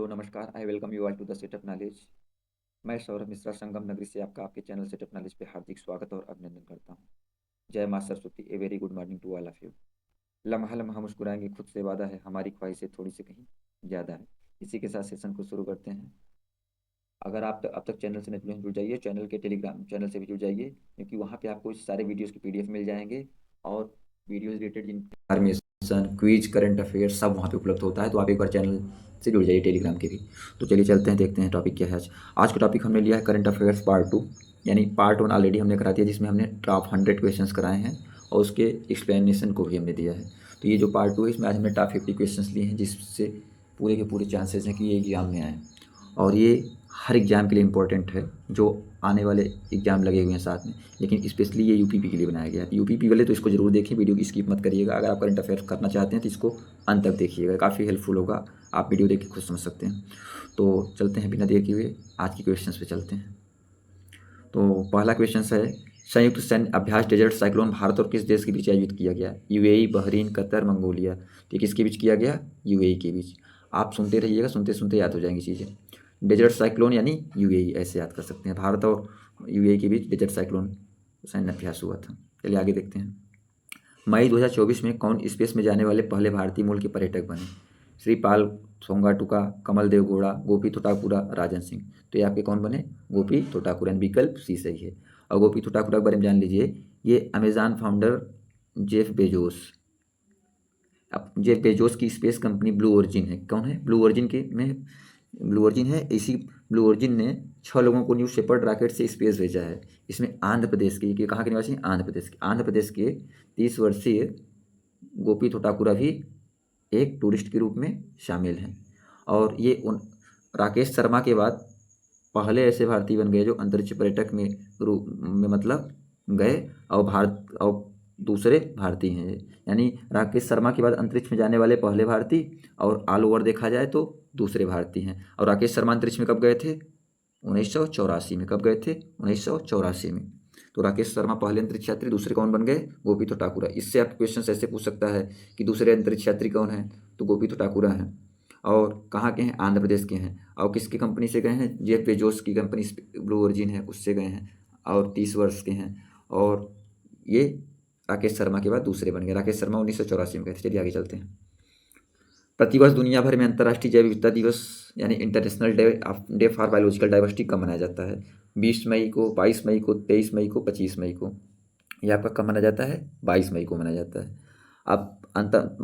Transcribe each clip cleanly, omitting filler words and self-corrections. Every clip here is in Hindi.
हेलो नमस्कार। I welcome you all to the setup knowledge. मैं सौरभ मिश्रा संगम नगरी से आपका आपके चैनल सेटअप नॉलेज पे हार्दिक स्वागत और अभिनंदन करता हूँ। जय माँ Saraswati. A very good morning to all of you. लम्हा लम्हा मुस्कुराएंगे खुद से वादा है, हमारी ख्वाहिशें थोड़ी सी कहीं ज़्यादा है। इसी के साथ सेशन को शुरू करते हैं। अगर आप अब तक चैनल से नहीं जुड़े हैं, जुड़ जाइए। चैनल के टेलीग्राम चैनल से भी जुड़ जाइए, क्योंकि वहाँ पे आपको इस सारे वीडियोस की पीडीएफ मिल जाएंगे। और वीडियोस रिलेटेड जिन इन्फॉर्मेशन, क्विज, करंट अफेयर्स सब वहाँ पे उपलब्ध होता है। तो आप एक बार चैनल से जुड़ जाइए, टेलीग्राम के भी। तो चलिए चलते हैं, देखते हैं टॉपिक क्या है आज। आज का टॉपिक हमने लिया है करंट अफेयर्स पार्ट 2। यानी पार्ट 1 ऑलरेडी हमने करा दिया, जिसमें हमने टॉप 100 क्वेश्चंस कराए हैं और उसके एक्सप्लेनेशन को भी हमने दिया है। तो ये जो पार्ट 2 है, इसमें आज हमने टॉप 50 क्वेश्चंस लिए हैं, जिससे पूरे के पूरे चांसेस हैं कि ये एग्जाम में आए। और ये हर एग्ज़ाम के लिए इम्पोर्टेंट है, जो आने वाले एग्ज़ाम लगे हुए हैं साथ में। लेकिन स्पेशली ये यूपीपी के लिए बनाया गया है। यूपीपी वाले तो इसको ज़रूर देखें, वीडियो की स्किप मत करिएगा। अगर आप करंट अफेयर करना चाहते हैं तो इसको अंत तक देखिएगा, काफ़ी हेल्पफुल होगा। आप वीडियो देख के खुद समझ सकते हैं। तो चलते हैं, बिना देर किए हुए आज के क्वेश्चन पे चलते हैं। तो पहला क्वेश्चन है, संयुक्त सैन्य अभ्यास डेजर्ट साइक्लोन भारत और किस देश के बीच आयोजित किया गया? UAE, Bahrain, Qatar, Mongolia. तो किसके बीच किया गया? यूएई के बीच। आप सुनते रहिएगा, सुनते सुनते याद हो जाएंगी चीज़ें। डेजर्ट साइक्लोन यानी यूएई, ऐसे याद कर सकते हैं। भारत और यूएई के बीच डेजर्ट साइक्लोन सैन्य अभ्यास हुआ था। चलिए आगे देखते हैं। मई 2024 में कौन स्पेस में जाने वाले पहले भारतीय मूल के पर्यटक बने? श्रीपाल सोंगाटुका, कमल देव गौड़ा, गोपी थोटाकुरा, राजन सिंह। तो ये आपके कौन बने? गोपी थोटाकुरा। विकल्प सी सही है। और गोपी थोटाकुरा के बारे में जान लीजिए, ये अमेज़न फाउंडर जेफ बेजोस। अब जेफ बेजोस की स्पेस कंपनी ब्लू ओरिजिन है। कौन है? ब्लू ओरिजिन के में ब्लू ओरिजिन है। इसी ब्लू ओरिजिन ने 6 लोगों को न्यू शेपर्ड रॉकेट से स्पेस भेजा है। इसमें आंध्र प्रदेश के, ये कहाँ के निवासी हैं? आंध्र प्रदेश के 30 वर्षीय गोपी थोटाकुरा भी एक टूरिस्ट के रूप में शामिल हैं। और ये उन राकेश शर्मा के बाद पहले ऐसे भारतीय बन गए जो अंतरिक्ष पर्यटक में रूप में मतलब गए। और भारत और दूसरे भारतीय हैं। यानी राकेश शर्मा के बाद अंतरिक्ष में जाने वाले पहले भारतीय, और ऑल ओवर देखा जाए तो दूसरे भारतीय हैं। और राकेश शर्मा अंतरिक्ष में कब गए थे? 1984 में। कब गए थे? 1984 में। तो राकेश शर्मा पहले अंतरिक्ष यात्री, दूसरे कौन बन गए? गोपी थोटाकुरा। इससे आप क्वेश्चन ऐसे पूछ सकता है कि दूसरे अंतरिक्ष यात्री कौन है? तो गोपी थोटाकुरा हैं। और कहाँ के हैं? आंध्र प्रदेश के हैं। और किसकी कंपनी से गए हैं? जेफ बेजोस की कंपनी ब्लू ओरिजिन है, उससे गए हैं। और 30 वर्ष के हैं। और ये राकेश शर्मा के बाद दूसरे बन गए। राकेश शर्मा 1984 में गए थे। चलिए आगे चलते हैं। प्रतिवर्ष दुनिया भर में अंतर्राष्ट्रीय जैव विविधता दिवस यानी international day for biological diversity कब मनाया जाता है? 20 मई को, 22 मई को, 23 मई को, 25 मई को। ये आपका कब मनाया जाता है? 22 मई को मनाया जाता है। अब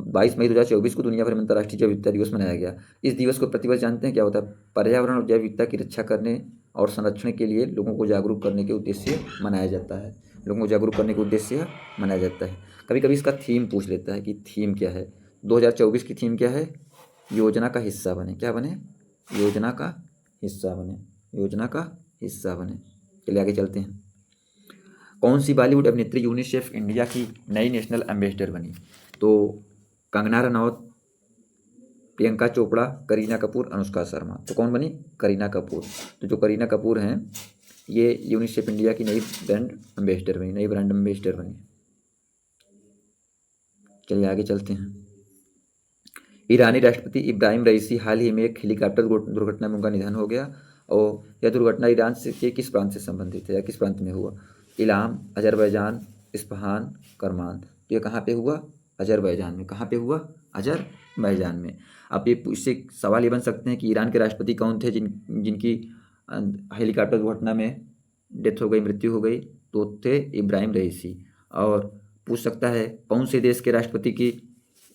22 मई 2024 को दुनिया भर में अंतर्राष्ट्रीय जैव विविधता दिवस मनाया गया। इस दिवस को प्रतिवर्ष जानते हैं क्या होता है? पर्यावरण और जैव विविधता की रक्षा करने और संरक्षण के लिए लोगों को जागरूक करने के उद्देश्य मनाया जाता है। लोगों को जागरूक करने के उद्देश्य मनाया जाता है। कभी कभी इसका थीम पूछ लेता है कि थीम क्या है। 2024 की थीम क्या है? योजना का हिस्सा बने। क्या बने? योजना का हिस्सा बने। योजना का हिस्सा बने। चलिए आगे चलते हैं। कौन सी बॉलीवुड अभिनेत्री यूनिसेफ इंडिया की नई नेशनल एम्बेसडर बनी? तो कंगना रनौत, प्रियंका चोपड़ा, करीना कपूर, अनुष्का शर्मा। तो कौन बनी? करीना कपूर। तो जो करीना कपूर हैं, ये यूनिसेफ इंडिया की नई ब्रांड एम्बेसडर बनी, नई ब्रांड एम्बेसडर बनी। चलिए आगे चलते हैं। ईरानी राष्ट्रपति इब्राहिम रईसी हाल ही में एक हेलीकॉप्टर दुर्घटना में उनका निधन हो गया। और यह दुर्घटना ईरान से के किस प्रांत से संबंधित है या किस प्रांत में हुआ? Ilam, Azerbaijan, Isfahan, Kerman. तो ये कहाँ पे हुआ? अजरबैजान में। कहाँ पे हुआ? अजरबैजान में। अब ये इससे सवाल ये बन सकते हैं कि ईरान के राष्ट्रपति कौन थे जिनकी हेलीकॉप्टर दुर्घटना में डेथ हो गई, मृत्यु हो गई? तो थे इब्राहिम रईसी। और पूछ सकता है कौन से देश के राष्ट्रपति की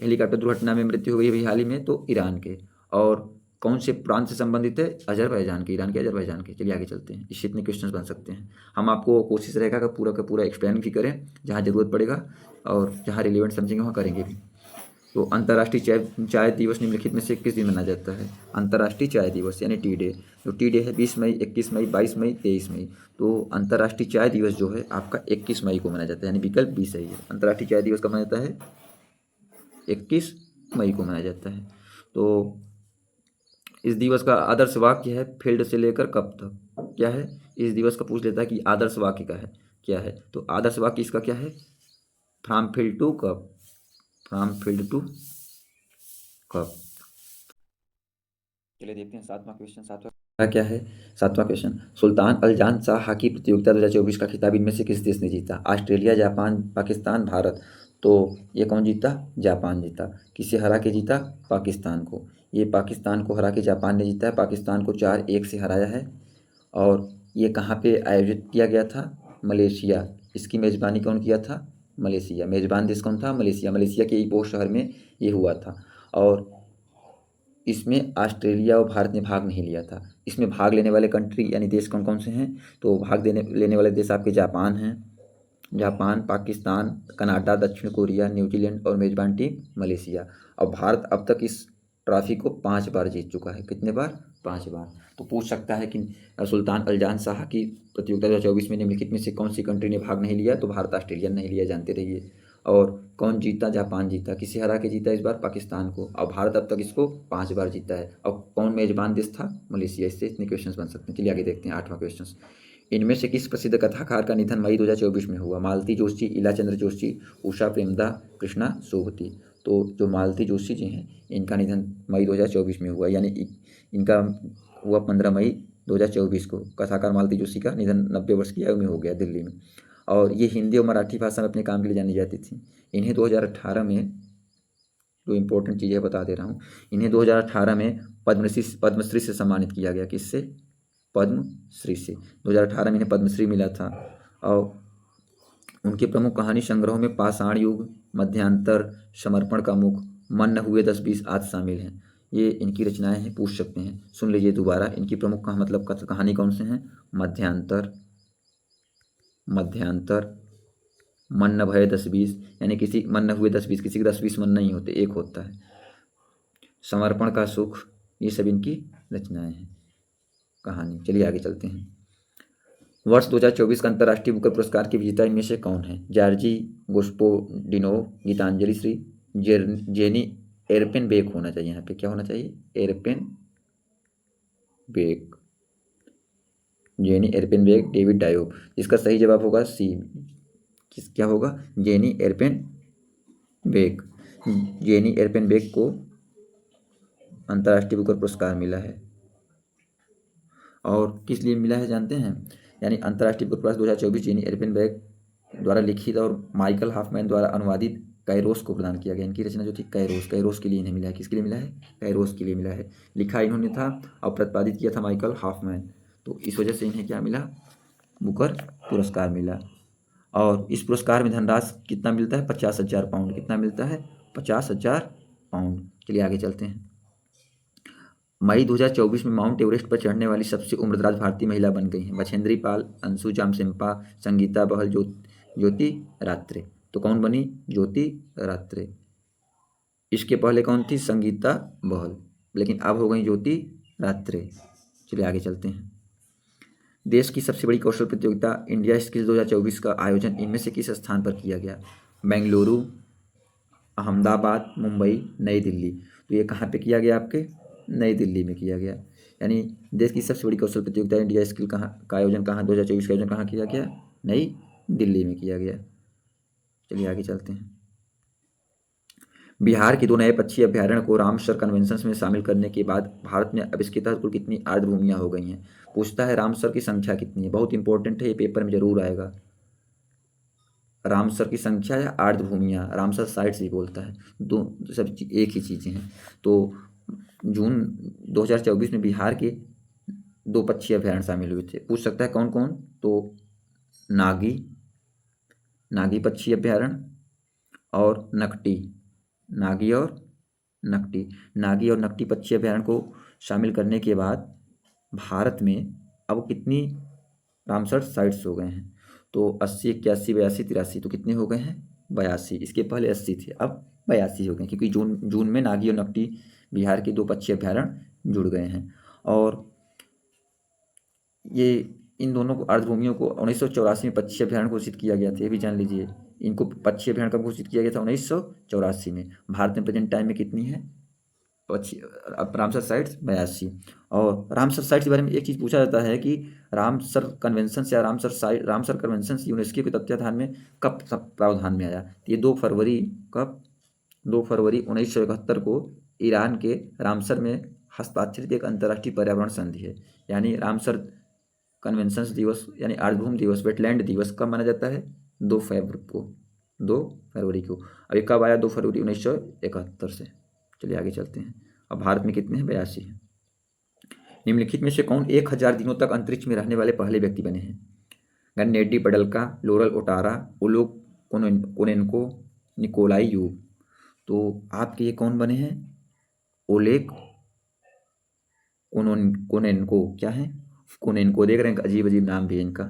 हेलीकॉप्टर दुर्घटना में मृत्यु हो गई अभी हाल ही में? तो ईरान के। और कौन से प्रांत से संबंधित है? अजरबैजान के। ईरान के, अजरबैजान के। चलिए आगे चलते हैं। इससे इतने क्वेश्चन बन सकते हैं। हम आपको कोशिश रहेगा कि पूरा का पूरा एक्सप्लेन भी करें जहाँ ज़रूरत पड़ेगा, और जहाँ रिलेवेंट समझेंगे वहाँ करेंगे भी। तो अंतर्राष्ट्रीय चाय दिवस निम्नलिखित में से किस दिन मनाया जाता है? अंतर्राष्ट्रीय चाय दिवस यानी टी डे। जो टी डे है 20 मई, 21 मई, 22 मई, 23 मई। तो अंतर्राष्ट्रीय चाय दिवस जो है आपका 21 मई को मनाया जाता है, यानी विकल्प बी सही है। अंतर्राष्ट्रीय चाय दिवस कब मनाया जाता है? 21 मई को मनाया जाता है। तो इस दिवस का आदर्श वाक्य है फील्ड से लेकर कब तक। क्या है? इस दिवस का पूछ लेता है कि आदर्श वाक्य का है क्या है। तो आदर्श वाक्य इसका क्या है? फ्रॉम फील्ड टू कब। फ्रॉम फील्ड टू कब। चलिए देखते हैं सातवां क्वेश्चन। सातवां क्या है? सातवां क्वेश्चन, सुल्तान अल जान शाह हॉकी प्रतियोगिता 2024 का खिताब इनमें से किस देश ने जीता? Australia, Japan, Pakistan, Bharat. तो ये कौन जीता? जापान जीता। किसे हरा के जीता? पाकिस्तान को। ये पाकिस्तान को हरा के जापान ने जीता है। पाकिस्तान को 4-1 से हराया है। और ये कहाँ पे आयोजित किया गया था? मलेशिया। इसकी मेज़बानी कौन किया था? मलेशिया। मेज़बान देश कौन था? मलेशिया। मलेशिया के ईपो शहर में ये हुआ था। और इसमें ऑस्ट्रेलिया और भारत ने भाग नहीं लिया था। इसमें भाग लेने वाले कंट्री यानी देश कौन कौन से हैं? तो भाग देने लेने वाले देश आपके जापान हैं, जापान, पाकिस्तान, कनाडा, दक्षिण कोरिया, न्यूजीलैंड और मेजबान टीम मलेशिया। और भारत अब तक इस ट्रॉफी को 5 बार जीत चुका है। कितने बार? 5 बार। तो पूछ सकता है कि सुल्तान अल-जान शाह की प्रतियोगिता 2024 में निम्नलिखित में से कौन सी कंट्री ने भाग नहीं लिया? तो भारत, ऑस्ट्रेलिया नहीं लिया, जानते रहिए। और कौन जीता? जापान जीता। किसे हरा के जीता इस बार? पाकिस्तान को। और भारत अब तक इसको 5 बार जीता है। और कौन मेजबान देश था? मलेशिया। इससे इतने क्वेश्चन बन सकते हैं। चलिए आगे देखते हैं 8वां क्वेश्चन। इनमें से किस प्रसिद्ध कथाकार का निधन मई 2024 में हुआ? मालती जोशी, इला चंद्र जोशी, उषा प्रेमदा, कृष्णा सोबती। तो जो मालती जोशी जी हैं, इनका निधन मई 2024 में हुआ, यानी इनका हुआ 15 मई 2024 को। कथाकार मालती जोशी का निधन 90 वर्ष की आयु में हो गया दिल्ली में। और ये हिंदी और मराठी भाषा में अपने काम के लिए जानी जाती थी। इन्हें 2018 में, जो इम्पोर्टेंट चीज़ें बता दे रहा हूँ, इन्हें 2018 में पद्मश्री से सम्मानित किया गया। किससे? पद्मश्री से। 2018 में इन्हें पद्मश्री मिला था। और उनके प्रमुख कहानी संग्रहों में पाषाण युग, मध्यांतर, समर्पण का मुख, मन न हुए 10-20 आदि शामिल हैं। ये इनकी रचनाएं हैं, पूछ सकते हैं। सुन लीजिए दोबारा, इनकी प्रमुख कहानी कौन से हैं? मध्यांतर, मध्यांतर, मन न भये 10-20, यानी किसी मन न हुए 10-20, किसी के 10-20 मन नहीं होते, एक होता है। समर्पण का सुख, ये सब इनकी रचनाएं हैं, कहानी। चलिए आगे चलते हैं। वर्ष 2024 का अंतर्राष्ट्रीय बुकर पुरस्कार के विजेता इनमें से कौन है? जॉर्जी गोस्पोडिनोव, गीतांजलि श्री, जेनी एरपेनबेक होना चाहिए। यहाँ पे क्या होना चाहिए? एरपेनबेक, जेनी एरपेनबेक, डेविड डायोब। इसका सही जवाब होगा सी। क्या होगा? जेनी एरपेनबेक। जेनी एरपेनबेक को अंतर्राष्ट्रीय बुकर पुरस्कार मिला है। और किस लिए मिला है जानते हैं? यानी अंतर्राष्ट्रीय बुकर पुरस्कार 2024 जेनी एरपेनबेक द्वारा लिखित और माइकल हॉफमैन द्वारा अनुवादित कैरोस को प्रदान किया गया। इनकी रचना जो थी कैरोस के लिए इन्हें मिला है। किसके लिए मिला है? कैरोस के लिए मिला है। लिखा इन्होंने था और प्रतिपादित किया था माइकल हॉफमैन। तो इस वजह से इन्हें क्या मिला? बुकर पुरस्कार मिला। और इस पुरस्कार में धनराशि कितना मिलता है? 50,000 पाउंड। कितना मिलता है? 50,000 पाउंड। चलिए आगे चलते हैं। मई 2024 में माउंट एवरेस्ट पर चढ़ने वाली सबसे उम्रदराज भारतीय महिला बन गई हैं। बछेंद्री पाल, अंशु जामसिम्पा, संगीता बहल, ज्योति रात्रे। तो कौन बनी? ज्योति रात्रे। इसके पहले कौन थी? संगीता बहल, लेकिन अब हो गई ज्योति रात्रे। चलिए आगे चलते हैं। देश की सबसे बड़ी कौशल प्रतियोगिता इंडिया स्किल्स 2024 का आयोजन इनमें से किस स्थान पर किया गया? बेंगलुरु, अहमदाबाद, मुंबई, नई दिल्ली। तो ये कहाँ पे किया गया? आपके नई दिल्ली में किया गया। यानी देश की सबसे बड़ी कौशल प्रतियोगिता इंडिया स्किल का आयोजन कहाँ 2024 का आयोजन कहाँ किया गया? नई दिल्ली में किया गया। चलिए आगे चलते हैं। बिहार के 2 नए पक्षी अभ्यारण्य को रामसर कन्वेंशन में शामिल करने के बाद भारत में अब इसके तहत कुल कितनी आर्द्र भूमियाँ हो गई हैं? पूछता है रामसर की संख्या कितनी है। बहुत इंपॉर्टेंट है, ये पेपर में जरूर आएगा। रामसर की संख्या या आर्द्र भूमियाँ, रामसर साइट्स ही बोलता है, दो सब एक ही चीज़ें हैं। तो जून 2024 में बिहार के 2 पक्षी अभ्यारण्य शामिल हुए थे। पूछ सकता है कौन कौन? तो नागी पक्षी अभ्यारण्य और नकटी, नागी और नकटी पक्षी अभ्यारण्य को शामिल करने के बाद भारत में अब कितनी रामसर साइट्स हो गए हैं? तो 80, 81, 82, 83। तो कितने हो गए हैं? 82। इसके पहले 80 थे, अब 82 हो गए, क्योंकि जून में नागी और नकटी बिहार के 2 पक्षी अभ्यारण्य जुड़ गए हैं। और ये इन दोनों को अर्धभूमियों को 1984 में पक्षी अभ्यारण्य घोषित किया गया था। ये भी जान लीजिए, इनको पक्षी अभ्यारण्य कब घोषित किया गया था? 1984 में। भारत में प्रेजेंट टाइम में कितनी है पक्षी रामसर साइट्स? 82। और रामसर साइट्स के बारे में एक चीज़ पूछा जाता है कि रामसर कन्वेंशन या रामसर कन्वेंशन यूनेस्को के तत्वाधान में कब प्रावधान में आया? ये 2 फरवरी, कब? 2 फरवरी 1971 को ईरान के रामसर में हस्ताक्षरित एक अंतर्राष्ट्रीय पर्यावरण संधि है। यानी रामसर कन्वेंशन दिवस यानी आर्द्रभूमि दिवस, वेटलैंड दिवस कब माना जाता है? 2 फरवरी को। अब ये कब आया? 2 फरवरी 1971 से। चलिए आगे चलते हैं। अब भारत में कितने हैं? 82 हैं। निम्नलिखित में से कौन 1000 दिनों तक अंतरिक्ष में रहने वाले पहले व्यक्ति बने हैं? गन्नेटी पडल्का, लोरल ओटारा, ओलोग कोनेन्को, निकोलाई यू। तो आपके ये कौन बने हैं? ओलेग कोनेन्को। क्या है? कोनेन्को। देख रहे हैं अजीब अजीब नाम भी है इनका।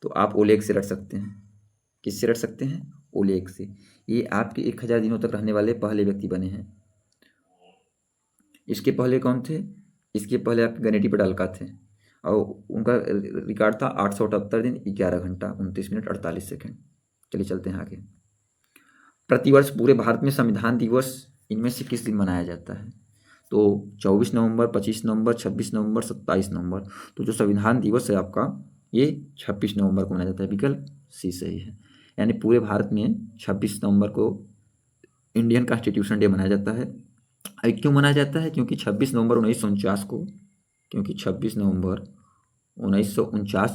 तो आप ओलेग से रट सकते हैं। किससे रट सकते हैं? ओलेग से। ये आपके 1000 दिनों तक रहने वाले पहले व्यक्ति बने हैं। इसके पहले कौन थे? इसके पहले आपके गनेटी पडाल्का थे और उनका रिकॉर्ड था 878 दिन 11 घंटा 29 मिनट 48 सेकेंड। चलिए चलते हैं आगे। प्रतिवर्ष पूरे भारत में संविधान दिवस इनमें से किस दिन मनाया जाता है? तो 24 नवंबर, 25 नवंबर, 26 नवंबर, 27 नवंबर। तो जो संविधान दिवस है आपका ये 26 नवंबर को मनाया जाता है। विकल्प सी सही है। यानी पूरे भारत में 26 नवंबर को इंडियन कॉन्स्टिट्यूशन डे मनाया जाता है। क्यों मनाया जाता है? क्योंकि 26 नवंबर 1949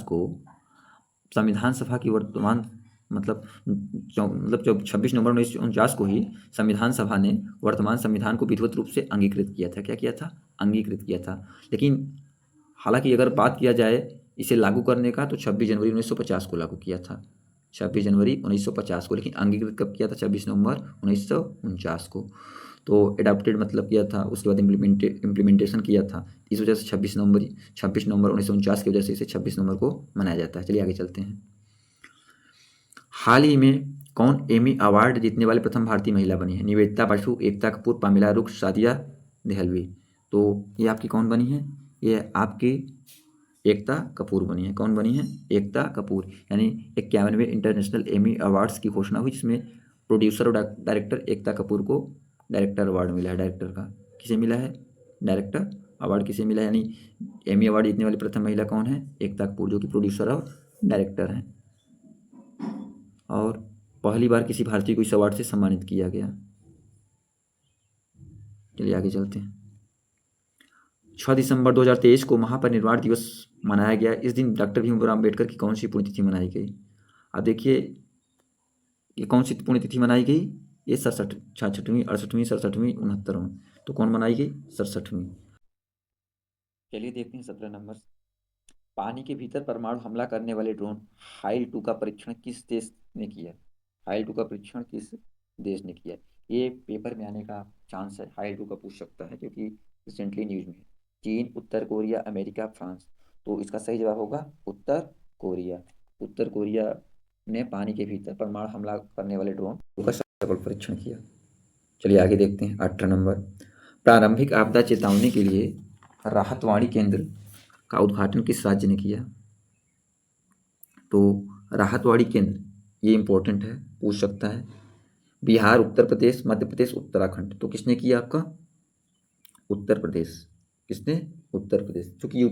को संविधान सभा की वर्तमान मतलब जब 26 नवंबर 1949 को ही संविधान सभा ने वर्तमान संविधान को विधिवत रूप से अंगीकृत किया था। क्या किया था? अंगीकृत किया था। लेकिन हालांकि अगर बात किया जाए इसे लागू करने का तो 26 जनवरी 1950 को लागू किया था। 26 जनवरी 1950 को। लेकिन अंगीकृत कब किया था? 26 नवंबर 1949 को। तो एडाप्टेड मतलब किया था, उसके बाद इम्प्लीमेंटेशन किया था। इस वजह से 26 नवंबर 1949 की वजह से इसे 26 नवंबर को मनाया जाता है। चलिए आगे चलते हैं। हाल ही में कौन एमी अवार्ड जीतने वाले प्रथम भारतीय महिला बनी है? निवेदिता बसु, एकता कपूर, पामेला रुख, सादिया देहलवी। तो ये आपकी कौन बनी है? ये आपकी एकता कपूर बनी है। कौन बनी है? एकता कपूर। यानी 51वें इंटरनेशनल एमी अवार्ड्स की घोषणा हुई जिसमें प्रोड्यूसर और डायरेक्टर एकता कपूर को डायरेक्टर अवार्ड मिला है। डायरेक्टर का किसे मिला है? डायरेक्टर अवार्ड किसे मिला है? यानी एमी अवार्ड जीतने वाली प्रथम महिला कौन है? एकता कपूर, जो कि प्रोड्यूसर और डायरेक्टर हैं। और पहली बार किसी भारतीय को इस अवार्ड से सम्मानित किया गया। चलिए आगे चलते हैं। 6 दिसंबर 2023 को महापरिनिर्वाण दिवस मनाया गया। इस दिन डॉक्टर भीमराव अम्बेडकर की कौन सी पुण्यतिथि मनाई गई? अब देखिए ये कौन सी पुण्यतिथि मनाई गई? ये 66वीं 68वीं 67वीं 69वीं। तो कौन मनाई गई? 67वीं। चलिए देखते हैं 17 नंबर। पानी के भीतर परमाणु हमला करने वाले ड्रोन हाइल 2 का परीक्षण किस देश ने किया? हाइल 2 का परीक्षण किस देश ने किया? ये पेपर में आने का चांस है। हाइल 2 का पूछ सकता है क्योंकि रिसेंटली न्यूज में है। चीन, उत्तर कोरिया, अमेरिका, फ्रांस। तो इसका सही जवाब होगा उत्तर कोरिया। उत्तर कोरिया ने पानी के भीतर परमाणु हमला करने वाले ड्रोन का सफल परीक्षण किया। चलिए आगे देखते हैं 18 नंबर। प्रारंभिक आपदा चेतावनी के लिए राहतवाणी केंद्र का उद्घाटन किस राज्य ने किया? तो राहतवाड़ी केंद्र ये इंपॉर्टेंट है, पूछ सकता है। बिहार, उत्तर प्रदेश, मध्य प्रदेश, उत्तराखंड। तो किसने किया आपका? उत्तर प्रदेश। किसने? उत्तर प्रदेश। चूँकि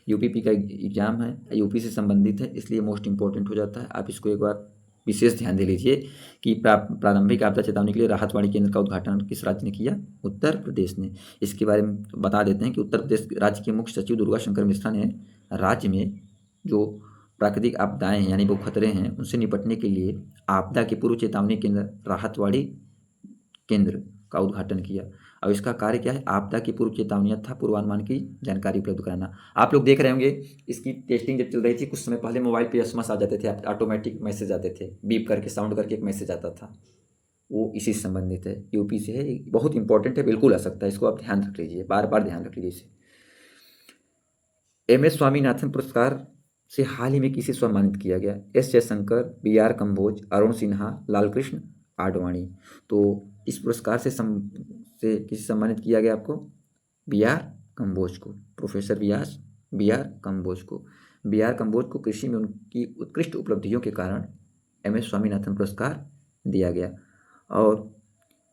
यूपीपी का एग्जाम है, यूपी से संबंधित है, इसलिए मोस्ट इंपॉर्टेंट हो जाता है। आप इसको एक बार विशेष ध्यान दे लीजिए कि प्रारंभिक आपदा चेतावनी के लिए राहतवाड़ी केंद्र का उद्घाटन किस राज्य ने किया? उत्तर प्रदेश ने। इसके बारे में बता देते हैं कि उत्तर प्रदेश राज्य के मुख्य सचिव दुर्गा शंकर मिश्रा ने राज्य में जो प्राकृतिक आपदाएं हैं यानी वो खतरे हैं उनसे निपटने के लिए आपदा के पूर्व चेतावनी केंद्र राहतवाड़ी केंद्र का उद्घाटन किया। अब इसका कार्य क्या है? आपदा की पूर्व चेतावनी तथा पूर्वानुमान की जानकारी उपलब्ध कराना। आप लोग देख रहे होंगे इसकी टेस्टिंग जब चल रही थी कुछ समय पहले मोबाइल पे एसएमएस आ जाते थे, ऑटोमेटिक मैसेज आते थे, बीप करके साउंड करके एक मैसेज आता था, वो इसी से संबंधित है, यूपी से है, बहुत इंपॉर्टेंट है, बिल्कुल आ सकता है, इसको आप ध्यान रख लीजिए, बार बार ध्यान रख लीजिए इसे। MS स्वामीनाथन पुरस्कार से हाल ही में किसे सम्मानित किया गया? S Jaishankar, BR Kamboj, Arun Sinha, Lalkrishna Advani. तो इस पुरस्कार से किसे सम्मानित किया गया आपको? BR कंबोज को, प्रोफेसर BR कंबोज को। BR कंबोज को कृषि में उनकी उत्कृष्ट उपलब्धियों के कारण MS स्वामीनाथन पुरस्कार दिया गया। और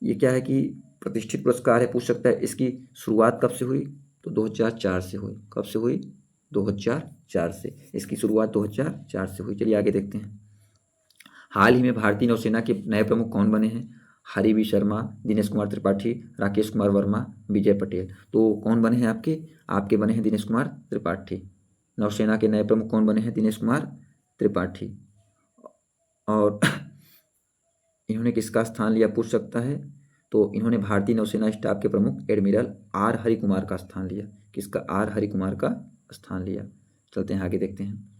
ये क्या है कि प्रतिष्ठित पुरस्कार है, पूछ सकता है इसकी शुरुआत कब से हुई? तो 2004 से हुई। कब से हुई? 2004 से। इसकी शुरुआत 2004 से हुई। चलिए आगे देखते हैं। हाल ही में भारतीय नौसेना के नए प्रमुख कौन बने हैं? हरि वी शर्मा, दिनेश कुमार त्रिपाठी, राकेश कुमार वर्मा, विजय पटेल। तो कौन बने हैं आपके? आपके बने हैं दिनेश कुमार त्रिपाठी। नौसेना के नए प्रमुख कौन बने हैं? दिनेश कुमार त्रिपाठी। और इन्होंने किसका स्थान लिया, पूछ सकता है। तो इन्होंने भारतीय नौसेना स्टाफ के प्रमुख एडमिरल आर हरि कुमार का स्थान लिया। किसका? आर हरि कुमार का स्थान लिया। चलते हैं आगे, देखते हैं।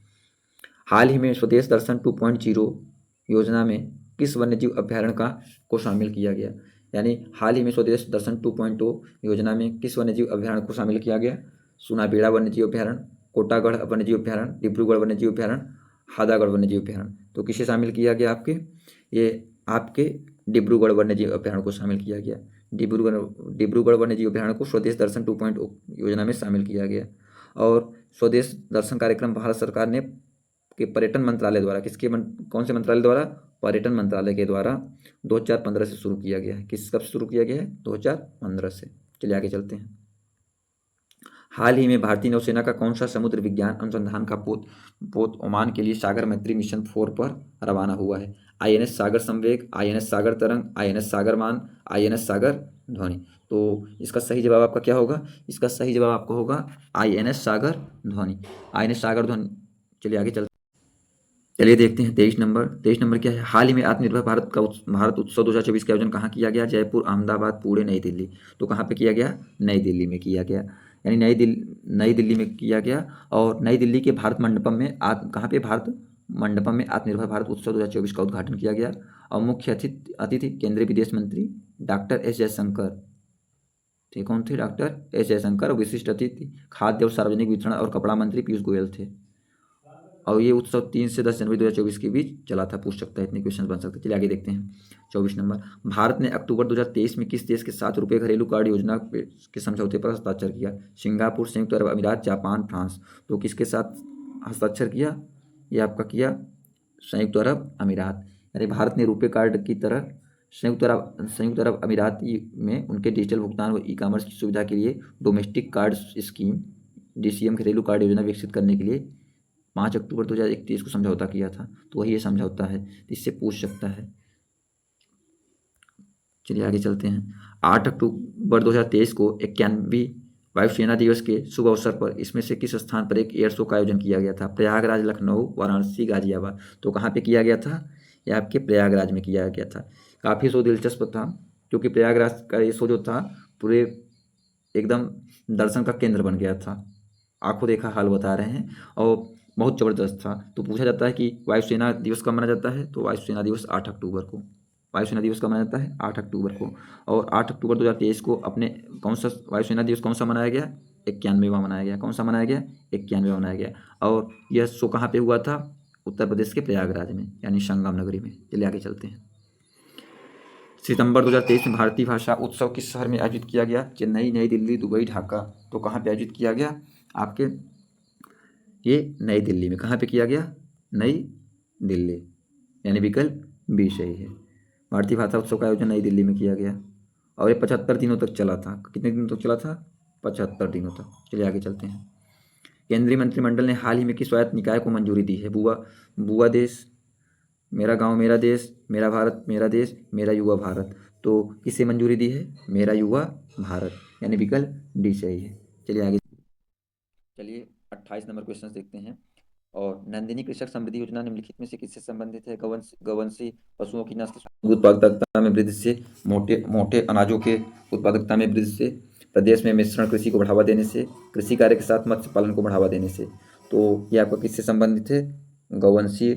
हाल ही में स्वदेश दर्शन 2.0 योजना में किस वन्यजीव अभ्यारण्य को शामिल किया गया? यानी हाल ही में स्वदेश दर्शन 2.0 योजना में किस वन्यजीव अभ्यारण्य को शामिल किया गया? सुनाबेड़ा वन्यजीव अभ्यारण्य, कोटागढ़ वन्यजीव अभ्यारण्य, डिब्रूगढ़ वन्यजीव अभ्यारण्य, हादागढ़ वन्यजीव अभ्यारण्य। तो किसे शामिल किया गया आपके? ये आपके डिब्रूगढ़ वन्यजीव अभ्यारण्य को शामिल किया गया। डिब्रूगढ़ वन्यजीव अभ्यारण्य को स्वदेश दर्शन 2.0 योजना में शामिल किया गया। और स्वदेश दर्शन कार्यक्रम भारत सरकार ने के पर्यटन मंत्रालय द्वारा कौन से मंत्रालय द्वारा? पर्यटन मंत्रालय के द्वारा 2015 से शुरू किया गया है। कब शुरू किया गया है? 2015 से। चलिए आगे चलते हैं। हाल ही में भारतीय नौसेना का कौन सा समुद्र विज्ञान अनुसंधान का पोत ओमान के लिए सागर मैत्री मिशन 4 पर रवाना हुआ है? INS सागर संवेग, INS सागर तरंग, INS सागर मान, INS सागर ध्वनि। तो इसका सही जवाब आपका क्या होगा? इसका सही जवाब आपका होगा INS सागर ध्वनि। INS सागर ध्वनि। चलिए आगे चलते, चलिए देखते हैं 23 नंबर। 23 नंबर क्या है? हाल ही में आत्मनिर्भर भारत उत्सव 2024 का आयोजन कहाँ किया गया? जयपुर, अहमदाबाद, पुणे, नई दिल्ली। तो कहाँ पे किया गया? नई दिल्ली में किया गया। यानी नई दिल्ली में किया गया। और नई दिल्ली के भारत मंडपम में कहाँ पे? भारत मंडपम में आत्मनिर्भर भारत उत्सव 2024 का उद्घाटन किया गया। और मुख्य अतिथि केंद्रीय विदेश मंत्री डॉक्टर एस जयशंकर थे। कौन थे? Doctor S Jaishankar. और विशिष्ट अतिथि खाद्य और सार्वजनिक वितरण और कपड़ा मंत्री पीयूष गोयल थे। और ये उत्सव 3 से 10 जनवरी 2024 के बीच चला था। पूछ सकता है, इतने क्वेश्चन बन सकते हैं। चलिए आगे देखते हैं 24 नंबर। भारत ने अक्टूबर 2023 में किस देश के साथ रुपये घरेलू कार्ड योजना के समझौते पर हस्ताक्षर किया? सिंगापुर, संयुक्त अरब अमीरात, जापान, फ्रांस। तो किसके साथ हस्ताक्षर किया? ये आपका किया संयुक्त अरब अमीरात। यानी भारत ने रुपये कार्ड की तरह संयुक्त अरब अमीरात में उनके डिजिटल भुगतान व ई-कॉमर्स की सुविधा के लिए डोमेस्टिक कार्ड स्कीम DCM घरेलू कार्ड योजना विकसित करने के लिए 5 अक्टूबर 2021 को समझौता किया था। तो वही ये समझौता है, इससे पूछ सकता है। चलिए आगे चलते हैं। 8 अक्टूबर 2023 को 91वीं वायुसेना दिवस के शुभ अवसर पर इसमें से किस स्थान पर एक एयर शो का आयोजन किया गया था? प्रयागराज, लखनऊ, वाराणसी, गाजियाबाद। तो कहाँ पे किया गया था? ये आपके प्रयागराज में किया गया था। काफ़ी शो दिलचस्प था, क्योंकि प्रयागराज का ये शो जो था पूरे एकदम दर्शन का केंद्र बन गया था। आंखों देखा हाल बता रहे हैं, और बहुत ज़बरदस्त था। तो पूछा जाता है कि वायुसेना दिवस कब मनाया जाता है? तो वायुसेना दिवस 8 अक्टूबर को। वायुसेना दिवस कब मनाया जाता है? 8 अक्टूबर को। और 8 अक्टूबर 2023 को अपने कौन सा वायुसेना दिवस कौन सा मनाया गया? 91वां मनाया गया। कौन सा मनाया गया? 91वां मनाया गया। और यह शो कहाँ पे हुआ था? उत्तर प्रदेश के प्रयागराज में, यानी संगम नगरी में। चलिए आगे चलते हैं। सितंबर 2023 में भारतीय भाषा उत्सव किस शहर में आयोजित किया गया? चेन्नई, नई दिल्ली, दुबई, ढाका। तो कहाँ पे आयोजित किया गया? आपके ये नई दिल्ली में। कहाँ पे किया गया? नई दिल्ली, यानी विकल्प बी सही है। भारतीय भाषा उत्सव का आयोजन नई दिल्ली में किया गया, और ये 75 दिनों तक चला था। कितने दिनों तक चला था? 75 दिनों तक। चलिए आगे चलते हैं। केंद्रीय मंत्रिमंडल ने हाल ही में किस स्वायत्त निकाय को मंजूरी दी है? बुआ देश, मेरा गांव मेरा देश, मेरा भारत मेरा देश, मेरा युवा भारत। तो किसे मंजूरी दी है? मेरा युवा भारत, यानी विकल्प डी सही है। चलिए आगे, चलिए 28 नंबर क्वेश्चन देखते हैं। और नंदिनी कृषक समृद्धि योजना निम्नलिखित में से किससे संबंधित है? गौवंशी पशुओं की नस्ल उत्पादकता में वृद्धि से, मोटे अनाजों के उत्पादकता में वृद्धि से, प्रदेश में मिश्रण कृषि को बढ़ावा देने से, कृषि कार्य के साथ मत्स्य पालन को बढ़ावा देने से। तो ये आपका किससे संबंधित है? गौवंशीय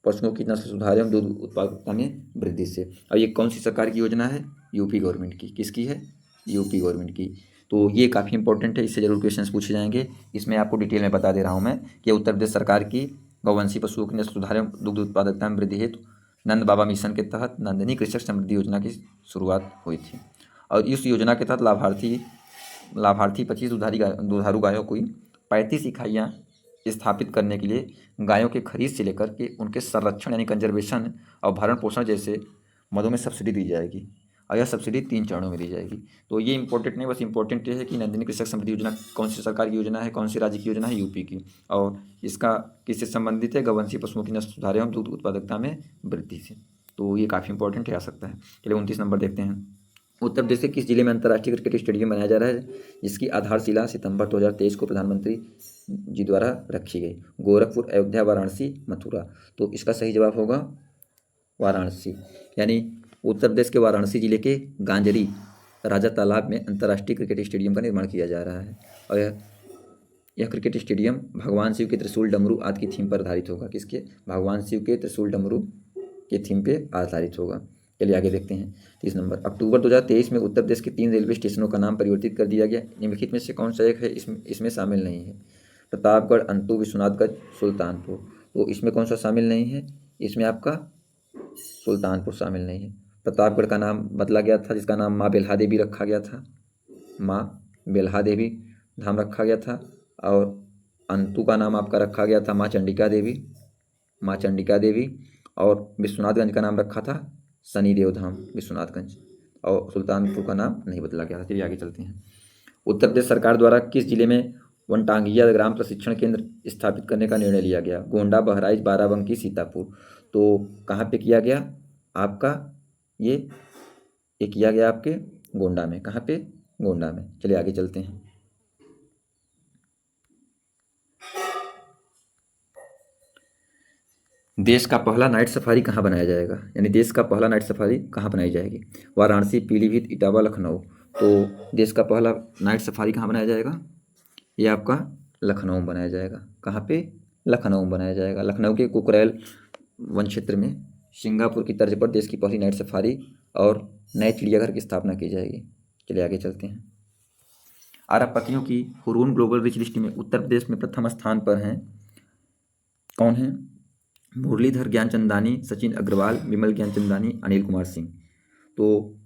पशुओं की नस्ल सुधार एवं दूध उत्पादकता में वृद्धि से। और ये कौन सी सरकार की योजना है? यूपी गवर्नमेंट की। किसकी है? यूपी गवर्नमेंट की। तो ये काफ़ी इंपॉर्टेंट है, इससे जरूर क्वेश्चंस पूछे जाएंगे। इसमें आपको डिटेल में बता दे रहा हूँ मैं कि उत्तर प्रदेश सरकार की गौवंशी पशुओं की नस्ल सुधार एवं दुग्ध उत्पादकता में वृद्धि हेतु नंद बाबा मिशन के तहत नंदिनी कृषक समृद्धि योजना की शुरुआत हुई थी। और इस योजना के तहत लाभार्थी 25 दुधारू गायों को 35 इकाइयाँ स्थापित करने के लिए गायों के खरीद से लेकर के उनके संरक्षण यानी कंजर्वेशन और भरण पोषण जैसे मदों में सब्सिडी दी जाएगी। और यह सब्सिडी 3 चरणों में दी जाएगी। तो ये इंपॉर्टेंट नहीं, बस इंपॉर्टेंट ये है कि नंदिनी कृषक समृद्धि योजना कौन सी सरकार की योजना है, कौन सी राज्य की योजना है? यूपी की। और इसका किससे संबंधित है? गौवंशीय पशुओं की नस्ल सुधार एवं दूध उत्पादकता में वृद्धि से। तो ये काफ़ी इंपॉर्टेंट है, आ सकता है। चलिए 29 नंबर देखते हैं। उत्तर प्रदेश के किस जिले में अंतर्राष्ट्रीय क्रिकेट स्टेडियम बनाया जा रहा है, जिसकी आधारशिला सितंबर 2023 को प्रधानमंत्री जी द्वारा रखी गई? गोरखपुर, अयोध्या, वाराणसी, मथुरा। तो इसका सही जवाब होगा वाराणसी। यानी उत्तर प्रदेश के वाराणसी जिले के गांजरी राजा तालाब में अंतर्राष्ट्रीय क्रिकेट स्टेडियम का निर्माण किया जा रहा है। और यह क्रिकेट स्टेडियम भगवान शिव के त्रिशूल डमरू आदि की थीम पर आधारित होगा। किसके? भगवान शिव के त्रिशूल डमरू के थीम पे आधारित होगा। चलिए आगे देखते हैं 30 नंबर। अक्टूबर 2023 में उत्तर प्रदेश के 3 रेलवे स्टेशनों का नाम परिवर्तित कर दिया गया। निम्नलिखित में से कौन सा एक है इसमें शामिल नहीं है? प्रतापगढ़, अंतु, विश्वनाथगंज, सुल्तानपुर। तो इसमें कौन सा शामिल नहीं है? इसमें आपका सुल्तानपुर शामिल नहीं है। प्रतापगढ़ का नाम बदला गया था, जिसका नाम माँ बेल्हा देवी रखा गया था, माँ बेल्हा देवी धाम रखा गया था। और अंतु का नाम आपका रखा गया था माँ चंडिका देवी, माँ चंडिका देवी। और विश्वनाथगंज का नाम रखा था शनिदेव धाम विश्वनाथगंज। और सुल्तानपुर का नाम नहीं बदला गया था। चलिए आगे चलते हैं। उत्तर प्रदेश सरकार द्वारा किस जिले में वनटांगिया ग्राम प्रशिक्षण केंद्र स्थापित करने का निर्णय लिया गया? गोंडा, बहराइच, बाराबंकी, सीतापुर। तो कहाँ पे किया गया आपका? ये किया गया आपके गोंडा में। कहाँ पे? गोंडा में। चलिए आगे चलते हैं। देश का पहला नाइट सफारी कहाँ बनाया जाएगा? यानी देश का पहला नाइट सफारी कहाँ बनाई जाएगी? वाराणसी, पीलीभीत, इटावा, लखनऊ। तो देश का पहला नाइट सफारी कहाँ बनाया जाएगा? ये आपका लखनऊ में बनाया जाएगा। कहाँ पे? लखनऊ में बनाया जाएगा। लखनऊ के कुकरेल वन क्षेत्र में सिंगापुर की तर्ज पर देश की पहली नाइट सफारी और नए चिड़ियाघर की स्थापना की जाएगी। चलिए आगे चलते हैं। अरबपतियों की हुरून ग्लोबल रिच लिस्ट में उत्तर प्रदेश में प्रथम स्थान पर हैं। कौन है? मुरलीधर ज्ञानचंदानी, सचिन अग्रवाल, विमल ज्ञानचंदानी, अनिल कुमार सिंह। तो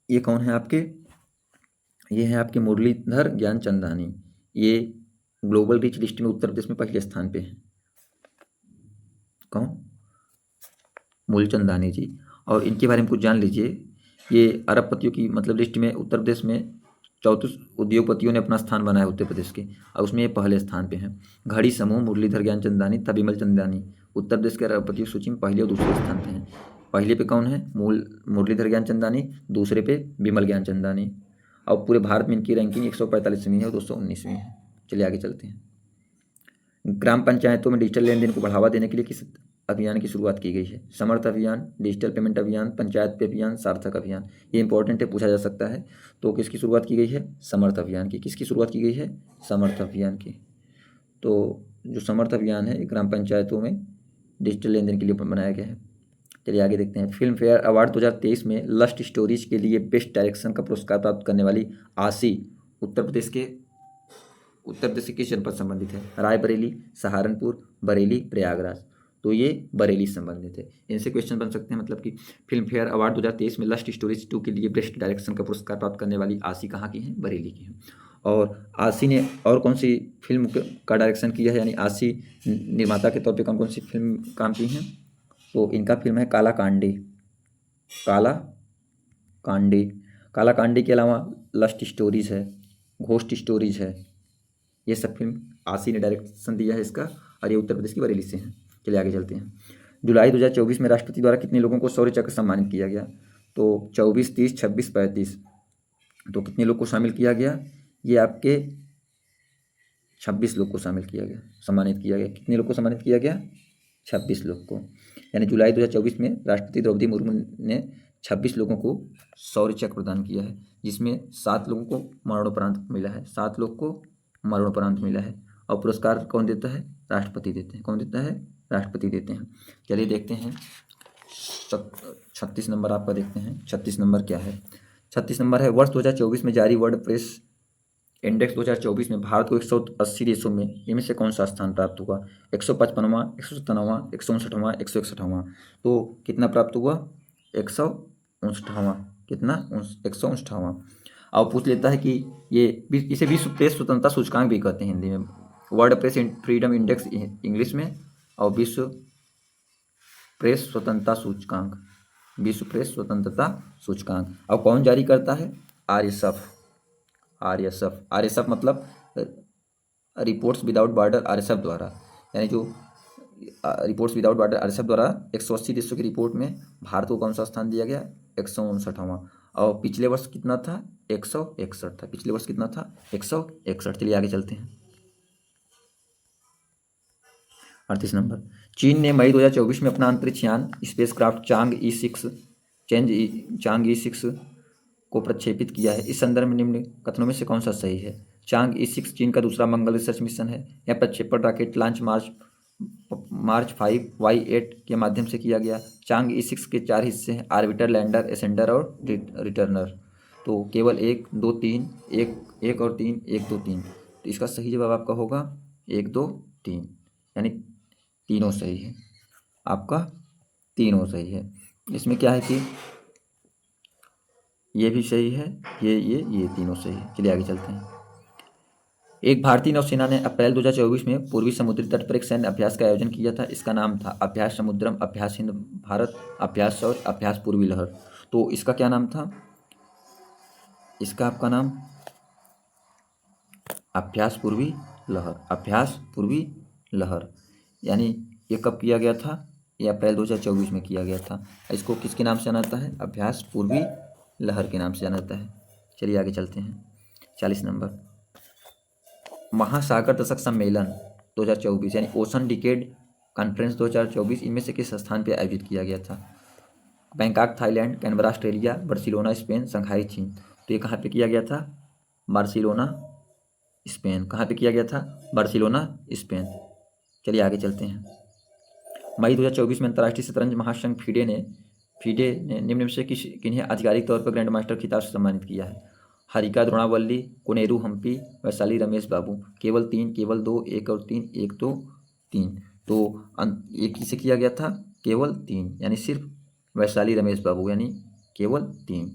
ये कौन है आपके? ये है आपके मुरलीधर ज्ञानचंदानी। ये ग्लोबल रिच लिस्ट में उत्तर प्रदेश में पहले स्थान पे हैं। कौन? मूलचंदानी जी। और इनके बारे में कुछ जान लीजिए। ये अरबपतियों की मतलब लिस्ट में उत्तर प्रदेश में 34 उद्योगपतियों ने अपना स्थान बनाया उत्तर प्रदेश के, और उसमें ये पहले स्थान पे हैं। घड़ी समूह, मुरलीधर ज्ञानचंदानी, तब विमल चंदानी उत्तर प्रदेश के अरबपतियों की सूची में पहले और दूसरे स्थान पे हैं। पहले पे कौन है? मुरलीधर ज्ञानचंदानी। दूसरे पे विमल ज्ञानचंदानी। और पूरे भारत में इनकी रैंकिंग 145वीं है और 219वीं है। चलिए आगे चलते हैं। ग्राम पंचायतों में डिजिटल लेन देन को बढ़ावा देने के लिए किस अभियान की शुरुआत की गई है? समर्थ अभियान, डिजिटल पेमेंट अभियान, पंचायत पे अभियान, सार्थक अभियान। ये इंपॉर्टेंट है, पूछा जा सकता है। तो किसकी शुरुआत की गई है? समर्थ अभियान की। किसकी शुरुआत की गई है? समर्थ अभियान की। तो जो समर्थ अभियान है ग्राम पंचायतों में डिजिटल लेन देन के लिए बनाया गया है। चलिए आगे देखते हैं। फिल्म फेयर अवार्ड 2023 में लस्ट स्टोरीज के लिए बेस्ट डायरेक्शन का पुरस्कार प्राप्त करने वाली आशी उत्तर प्रदेश से किस जनपद संबंधित है? रायबरेली, सहारनपुर, बरेली, प्रयागराज। तो ये बरेली संबंधित है। इनसे क्वेश्चन बन सकते हैं, मतलब कि फिल्म फेयर अवार्ड 2023 में लस्ट स्टोरीज 2 के लिए बेस्ट डायरेक्शन का पुरस्कार प्राप्त करने वाली आशी कहाँ की हैं? बरेली की हैं। और आशी ने और कौन सी फिल्म का डायरेक्शन किया है? यानी आशी निर्माता के तौर पे कौन कौन सी फिल्म काम की हैं? तो इनका फिल्म है काला कांडी। काला कांडी। काला कांडी के अलावा लस्ट स्टोरीज है, घोस्ट स्टोरीज है। ये सब फिल्म आशी ने डायरेक्शन दिया है इसका, और ये उत्तर प्रदेश की बरेली से हैं। चलिए आगे चलते हैं। जुलाई 2024 में राष्ट्रपति द्वारा कितने लोगों को शौर्य चक्र सम्मानित किया गया? तो 24, 30, 26, 35। तो कितने लोग को शामिल किया गया? ये आपके 26 लोग को शामिल किया गया, सम्मानित किया गया। कितने लोग को सम्मानित किया गया? 26 लोग को। यानी जुलाई 2024 में राष्ट्रपति द्रौपदी मुर्मू ने 26 लोगों को शौर्य चक्र प्रदान किया है, जिसमें 7 लोगों को मरणोपरांत मिला है। 7 लोग को मरणोपरांत मिला है। और पुरस्कार कौन देता है? राष्ट्रपति देते हैं। कौन देता है? राष्ट्रपति देते हैं। चलिए देखते हैं 36 नंबर आपका देखते हैं। 36 नंबर क्या है? 36 नंबर है वर्ष 2024 में जारी वर्ल्ड प्रेस इंडेक्स 2024 में भारत को 180 देशों में इनमें से कौन सा स्थान प्राप्त हुआ? 155वां, 157वां, 159वां, 161वां। तो कितना प्राप्त हुआ? 159वां। कितना? 159वां। और पूछ लेता है कि ये इसे विश्व प्रेस स्वतंत्रता सूचकांक भी कहते हैं हिंदी में। World press freedom index English में, और विश्व प्रेस स्वतंत्रता सूचकांक, विश्व प्रेस स्वतंत्रता सूचकांक। और कौन जारी करता है? आरएसएफ। आरएसएफ मतलब रिपोर्ट्स विदाउट बॉर्डर, आरएसएफ द्वारा। यानी जो रिपोर्ट्स विदाउट बॉर्डर आरएसएफ द्वारा 180 देशों की रिपोर्ट में भारत को कौन सा स्थान दिया गया? 159वां। और पिछले वर्ष कितना था? 161 था। पिछले वर्ष कितना था? 161। चलिए आगे चलते हैं। 38 नंबर। चीन ने मई 2024 में अपना अंतरिक्ष यान स्पेसक्राफ्ट चांग ई 6 को प्रक्षेपित किया है। इस संदर्भ में निम्न कथनों में से कौन सा सही है? चांग ई 6 चीन का दूसरा मंगल रिसर्च मिशन है। यह प्रक्षेपण रॉकेट लॉन्च मार्च 5Y8 के माध्यम से किया गया। चांग ई 6 के 4 हिस्से हैं: आर्बिटर, लैंडर, एसेंडर और रिटर्नर। तो केवल 1 2 3 1 और 3 1 2 3। तो इसका सही जवाब आपका होगा 1 2 3, यानी तीनों सही है। आपका तीनों सही है। इसमें क्या है कि ये भी सही है, ये तीनों सही है। चलिए आगे चलते हैं। एक भारतीय नौसेना ने अप्रैल 2024 में पूर्वी समुद्री तट पर एक सैन्य अभ्यास का आयोजन किया था। इसका नाम था अभ्यास समुद्रम, अभ्यास हिंद भारत, अभ्यास सौर, अभ्यास पूर्वी लहर। तो इसका क्या नाम था? इसका आपका नाम अभ्यास पूर्वी लहर, अभ्यास पूर्वी लहर। यानी ये कब किया गया था? ये अप्रैल 2024 में किया गया था। इसको किसके नाम से जाना जाता है? अभ्यास पूर्वी लहर के नाम से जाना जाता है। चलिए आगे चलते हैं। 40 नंबर। महासागर दशक सम्मेलन 2024 यानी ओशन डिकेड कॉन्फ्रेंस 2024 इनमें से किस स्थान पर आयोजित किया गया था? Bangkok Thailand, Canberra Australia, Barcelona Spain, Shanghai चीन। तो ये कहाँ पे किया गया था? Barcelona Spain. कहाँ पे किया गया था? Barcelona Spain. चलिए आगे चलते हैं। मई 2024 में अंतर्राष्ट्रीय शतरंज महासंघ FIDE ने निम्न में से किन्हें आधिकारिक तौर पर ग्रैंड मास्टर खिताब से सम्मानित किया है? हरिका द्रोणावल्ली, कोनेरू हम्पी, वैशाली रमेश बाबू। केवल 3, केवल 2, 1 और 3, 1 2 3। तो एक किसे किया गया था? केवल 3, यानी सिर्फ वैशाली रमेश बाबू, यानी केवल 3।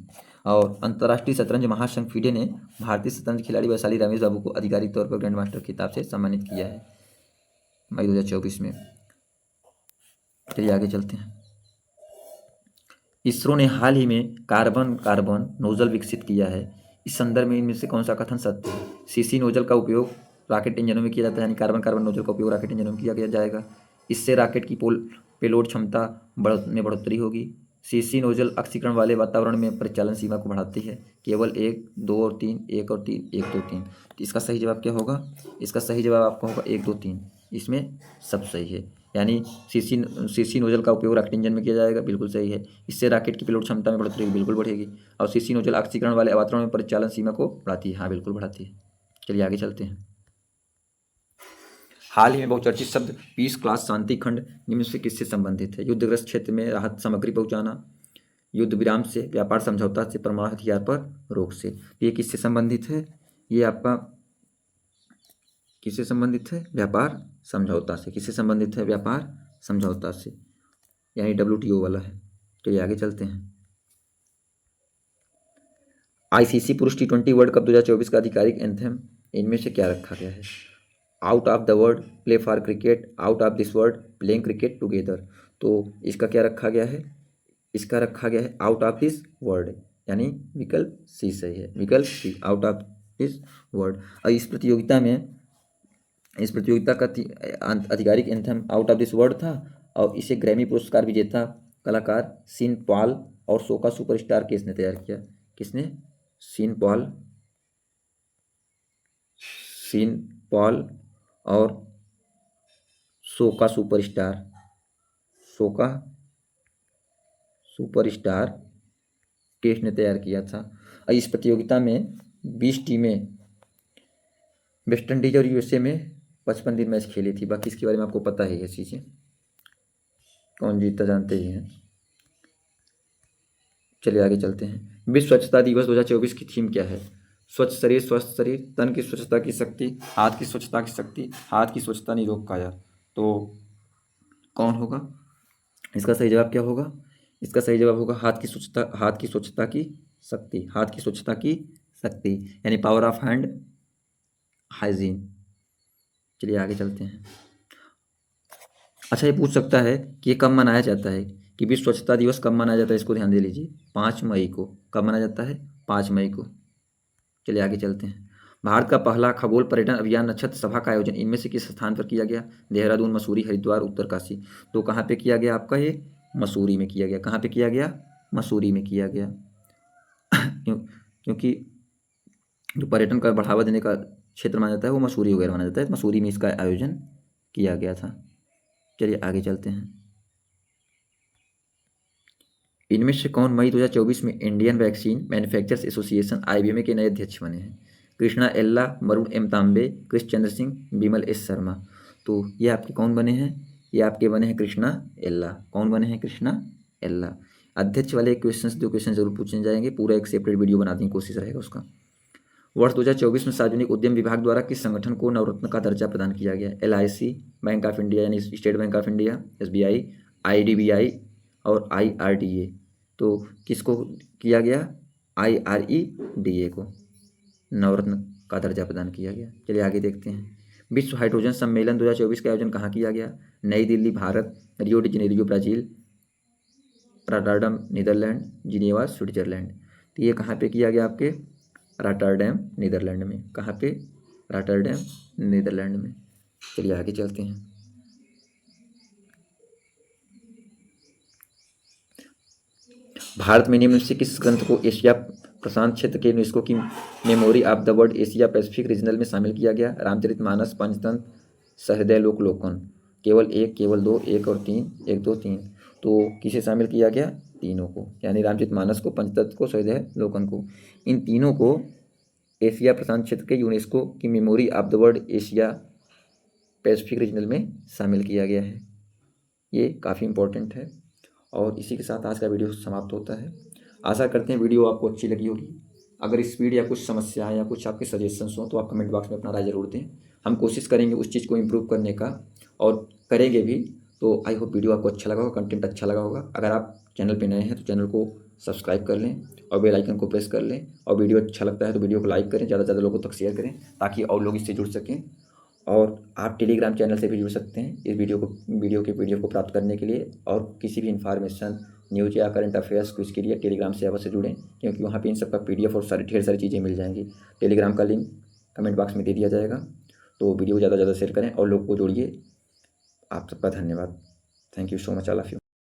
और अंतर्राष्ट्रीय शतरंज महासंघ FIDE ने भारतीय शतरंज खिलाड़ी वैशाली रमेश बाबू को आधिकारिक तौर पर ग्रैंड मास्टर खिताब से सम्मानित किया है मई 2024 में। चलिए आगे चलते हैं। इसरो ने हाल ही में कार्बन नोजल विकसित किया है। इस संदर्भ में इनमें से कौन सा कथन सत्य है? सीसी नोजल का उपयोग रॉकेट इंजनों में किया जाता है, यानी कार्बन नोजल का उपयोग रॉकेट इंजनों में किया जाएगा। इससे रॉकेट की पेलोड क्षमता में बढ़ोतरी होगी। सीसी नोजल ऑक्सीकरण वाले वातावरण में परिचालन सीमा को बढ़ाती है। केवल 1 2 और 3, 1 और 3, 1 2 3। तो इसका सही जवाब क्या होगा? इसका सही जवाब आपका होगा 1 2 3। इसमें सब सही है, यानी सीसी नोजल का उपयोग रॉकेट इंजन में किया जाएगा, बिल्कुल सही है। इससे रॉकेट की पेलोड क्षमता में बढ़ोतरी बिल्कुल बढ़ेगी। और सीसी नोजल ऑक्सीकरण वाले वातावरण में परिचालन सीमा को बढ़ाती है, हाँ बिल्कुल बढ़ाती है। चलिए आगे चलते हैं। हाल ही में बहुचर्चित शब्द पीस क्लास शांति खंड निम्न से किससे संबंधित है? युद्धग्रस्त क्षेत्र में राहत सामग्री पहुंचाना, युद्ध विराम से, व्यापार समझौता से, परमाणु हथियार पर रोक से। ये किससे संबंधित है? ये आपका किससे संबंधित है? व्यापार समझौता से। किससे संबंधित है? व्यापार समझौता से, यानी WTO वाला है। तो ये आगे चलते हैं। ICC पुरुष T20 वर्ल्ड कप 2024 का आधिकारिक एंथम इनमें से क्या रखा गया है? Out of the world play for cricket, out of this world playing cricket together. तो इसका क्या रखा गया है? इसका रखा गया है आउट ऑफ दिस वर्ल्ड, यानी विकल्प सी सही है। विकल्प सी, आउट ऑफ दिस वर्ल्ड। और इस प्रतियोगिता का आधिकारिक anthem out of this world था। और इसे ग्रैमी पुरस्कार विजेता कलाकार सीन पॉल और सोका सुपरस्टार किसने तैयार किया? किसने? सीन पॉल और सोका सुपरस्टार किसने तैयार किया था? और इस प्रतियोगिता में 20 टीमें वेस्ट इंडीज और USA में 55 दिन मैच खेली थी। बाकी इसके बारे में आपको पता ही है चीज़ें, कौन जीता जानते ही हैं। चलिए आगे चलते हैं। विश्व स्वच्छता दिवस 2024 की थीम क्या है? स्वच्छ शरीर स्वस्थ शरीर, तन की स्वच्छता की शक्ति, हाथ की स्वच्छता की शक्ति, हाथ की स्वच्छता निरोग काया। तो कौन होगा? इसका सही जवाब क्या होगा? इसका सही जवाब होगा हाथ की स्वच्छता की शक्ति, हाथ की स्वच्छता की शक्ति, यानी पावर ऑफ हैंड हाइजीन। चलिए आगे चलते हैं। अच्छा, ये पूछ सकता है कि ये कब मनाया जाता है, कि विश्व स्वच्छता दिवस कब मनाया जाता है? इसको ध्यान दे लीजिए, 5 मई को। कब मनाया जाता है? 5 मई को। चलिए आगे चलते हैं। भारत का पहला खगोल पर्यटन अभियान नक्षत्र सभा का आयोजन इनमें से किस स्थान पर किया गया? देहरादून, मसूरी, हरिद्वार, उत्तरकाशी। तो कहाँ पे किया गया आपका ये? मसूरी में किया गया। कहाँ पे किया गया? मसूरी में किया गया। क्योंकि जो पर्यटन का बढ़ावा देने का क्षेत्र माना जाता है वो मसूरी वगैरह माना जाता है। मसूरी में इसका आयोजन किया गया था। चलिए आगे चलते हैं। इनमें से कौन मई 2024 में इंडियन वैक्सीन मैन्युफैक्चरर्स एसोसिएशन (आईबीएमए) के नए अध्यक्ष बने हैं? कृष्णा एल्ला, वरुण एम तांबे, कृष चंद्र सिंह, बिमल एस शर्मा। तो ये आपके कौन बने हैं? ये आपके बने हैं कृष्णा एल्ला। कौन बने हैं? कृष्णा एल्ला। अध्यक्ष वाले क्वेश्चन 2 क्वेश्चन जरूर पूछे जाएंगे, पूरा एक सेपरेट वीडियो बनाने की कोशिश रहेगा उसका। वर्ष 2024 में सार्वजनिक उद्यम विभाग द्वारा किस संगठन को नवरत्न का दर्जा प्रदान किया गया? LIC, बैंक ऑफ इंडिया यानी state bank of India, SBI, IDBI और IRDA। तो किसको किया गया? IREDA को नवरत्न का दर्जा प्रदान किया गया। चलिए आगे देखते हैं। विश्व हाइड्रोजन सम्मेलन 2024 का आयोजन कहाँ किया गया? Nai Delhi Bharat, Rio de Janeiro Brazil, Rotterdam Netherland, Geneva Switzerland. तो ये कहाँ पे किया गया? आपके रॉटरडैम नीदरलैंड में। कहाँ पे? रॉटरडैम नीदरलैंड में। चलिए आगे चलते हैं। भारत में निम्न से किस ग्रंथ को एशिया प्रशांत क्षेत्र के यूनेस्को की memory of the world Asia Pacific regional में शामिल किया गया? रामचरितमानस, पंचतंत्र, सहृदय लोकलोकन। केवल एक, केवल दो, एक और तीन, एक दो तीन। तो किसे शामिल किया गया? तीनों को, यानी रामचरितमानस को, पंचतंत्र को, सहृदय लोकन को। इन तीनों को एशिया प्रशांत क्षेत्र के यूनेस्को की memory of the world Asia Pacific regional में शामिल किया गया है। ये काफ़ी इंपॉर्टेंट है। और इसी के साथ आज का वीडियो समाप्त होता है। आशा करते हैं वीडियो आपको अच्छी लगी होगी। अगर इस स्पीड या कुछ समस्याएं या कुछ आपके सजेशंस हो तो आप कमेंट बॉक्स में अपना राय जरूर दें। हम कोशिश करेंगे उस चीज़ को इम्प्रूव करने का, और करेंगे भी। तो आई होप वीडियो आपको अच्छा लगा होगा, कंटेंट अच्छा लगा होगा। अगर आप चैनल पर नए हैं तो चैनल को सब्सक्राइब कर लें और बेल आइकन को प्रेस कर लें। और वीडियो अच्छा लगता है तो वीडियो को लाइक करें, ज़्यादा से ज़्यादा लोगों तक शेयर करें ताकि और लोग इससे जुड़ सकें। और आप टेलीग्राम चैनल से भी जुड़ सकते हैं इस वीडियो के PDF को प्राप्त करने के लिए। और किसी भी इन्फॉर्मेशन, न्यूज या करंट अफेयर्स को इसके लिए टेलीग्राम से अवश्य जुड़ें, क्योंकि वहाँ पे इन सब का PDF और ढेर सारी चीज़ें मिल जाएंगी। टेलीग्राम का लिंक कमेंट बॉक्स में दे दिया जाएगा। तो वीडियो ज़्यादा से ज़्यादा शेयर करें और लोग को जोड़िए। आप सबका धन्यवाद। Thank you so much all of you.